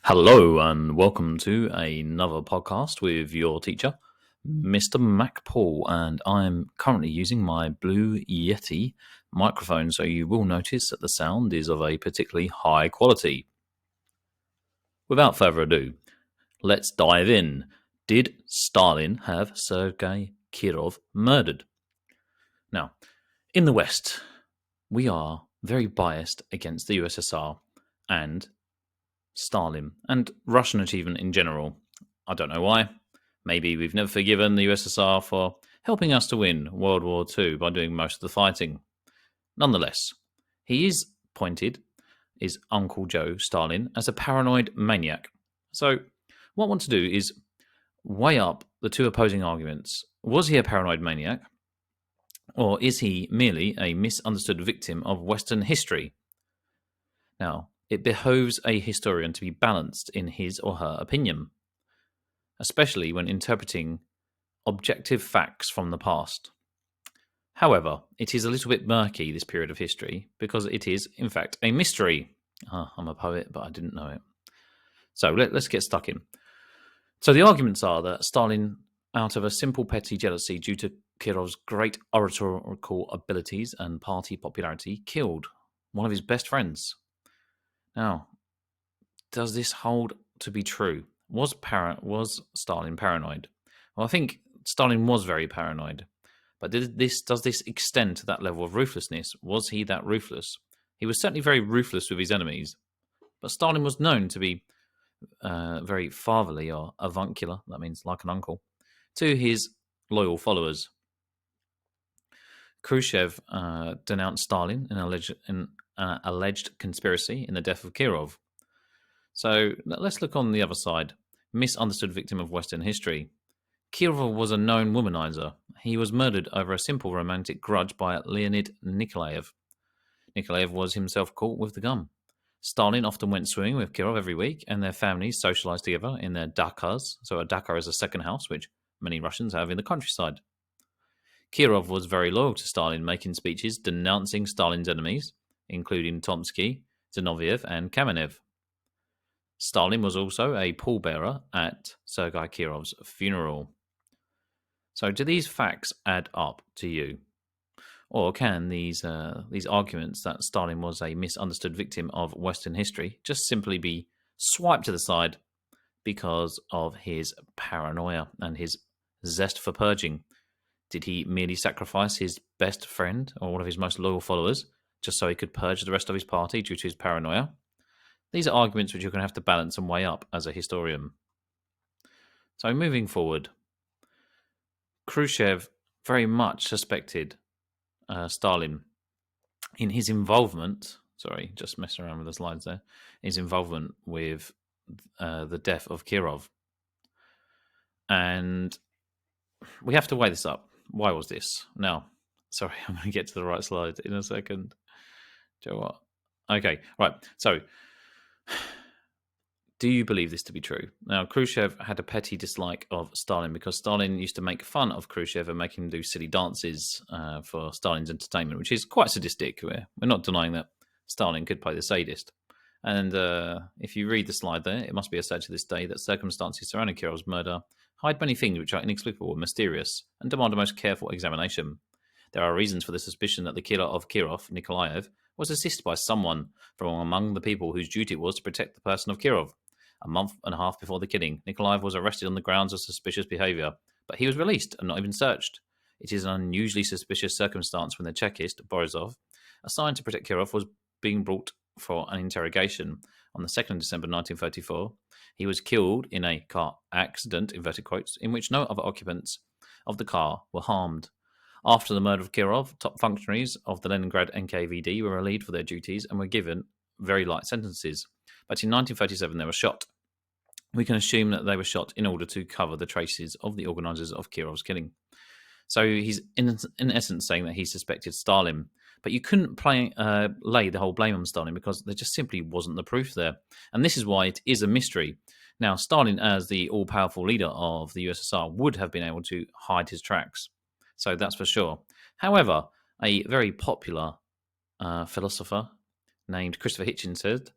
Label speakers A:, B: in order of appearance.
A: Hello and welcome to another podcast with your teacher, Mr. Mack-Poole, and I'm currently using my Blue Yeti microphone, so you will notice that the sound is of a particularly high quality. Without further ado, let's dive in. Did Stalin have Sergei Kirov murdered? Now, in the West, we are very biased against the USSR and Stalin, and Russian achievement in general. I don't know why. Maybe we've never forgiven the USSR for helping us to win World War II by doing most of the fighting. Nonetheless, he is Uncle Joe Stalin as a paranoid maniac. So, what I want to do is weigh up the two opposing arguments. Was he a paranoid maniac? Or is he merely a misunderstood victim of Western history? Now, it behoves a historian to be balanced in his or her opinion, especially when interpreting objective facts from the past. However, it is a little bit murky, this period of history, because it is, in fact, a mystery. I'm a poet, but I didn't know it. So let's get stuck in. So the arguments are that Stalin, out of a simple petty jealousy due to Kirov's great oratorical abilities and party popularity, killed one of his best friends. Now, does this hold to be true? Was Stalin paranoid? Well, I think Stalin was very paranoid. But does this extend to that level of ruthlessness? Was he that ruthless? He was certainly very ruthless with his enemies. But Stalin was known to be very fatherly or avuncular, that means like an uncle, to his loyal followers. Khrushchev denounced Stalin in an alleged conspiracy in the death of Kirov. So let's look on the other side. Misunderstood victim of Western history. Kirov was a known womanizer. He was murdered over a simple romantic grudge by Leonid Nikolaev. Nikolaev was himself caught with the gun. Stalin often went swimming with Kirov every week, and their families socialized together in their dakas. So a daka is a second house, which many Russians have in the countryside. Kirov was very loyal to Stalin, making speeches denouncing Stalin's enemies, including Tomsky, Zinoviev, and Kamenev. Stalin was also a pallbearer at Sergei Kirov's funeral. So do these facts add up to you? Or can these arguments that Stalin was a misunderstood victim of Western history just simply be swiped to the side because of his paranoia and his zest for purging? Did he merely sacrifice his best friend or one of his most loyal followers just so he could purge the rest of his party due to his paranoia? These are arguments which you're going to have to balance and weigh up as a historian. So moving forward, Khrushchev very much suspected Stalin in his involvement. Sorry, just messing around with the slides there. His involvement with the death of Kirov. And we have to weigh this up. Why was this? Now, sorry, I'm going to get to the right slide in a second. Do you know what? Okay, right. So, do you believe this to be true? Now, Khrushchev had a petty dislike of Stalin because Stalin used to make fun of Khrushchev and make him do silly dances for Stalin's entertainment, which is quite sadistic. We're not denying that Stalin could play the sadist. And if you read the slide there, it must be said to this day that circumstances surrounding Kirov's murder hide many things which are inexplicable and mysterious and demand a most careful examination. There are reasons for the suspicion that the killer of Kirov, Nikolaev, was assisted by someone from among the people whose duty it was to protect the person of Kirov. A month and a half before the killing, Nikolaev was arrested on the grounds of suspicious behaviour, but he was released and not even searched. It is an unusually suspicious circumstance when the Chekist, Borisov, assigned to protect Kirov, was being brought for an interrogation. On the 2nd of December 1934, he was killed in a car accident, inverted quotes, in which no other occupants of the car were harmed. After the murder of Kirov, top functionaries of the Leningrad NKVD were relieved for their duties and were given very light sentences. But in 1937, they were shot. We can assume that they were shot in order to cover the traces of the organisers of Kirov's killing. So he's in essence saying that he suspected Stalin. But you couldn't lay the whole blame on Stalin because there just simply wasn't the proof there. And this is why it is a mystery. Now, Stalin, as the all-powerful leader of the USSR, would have been able to hide his tracks. So that's for sure. However, a very popular philosopher named Christopher Hitchens said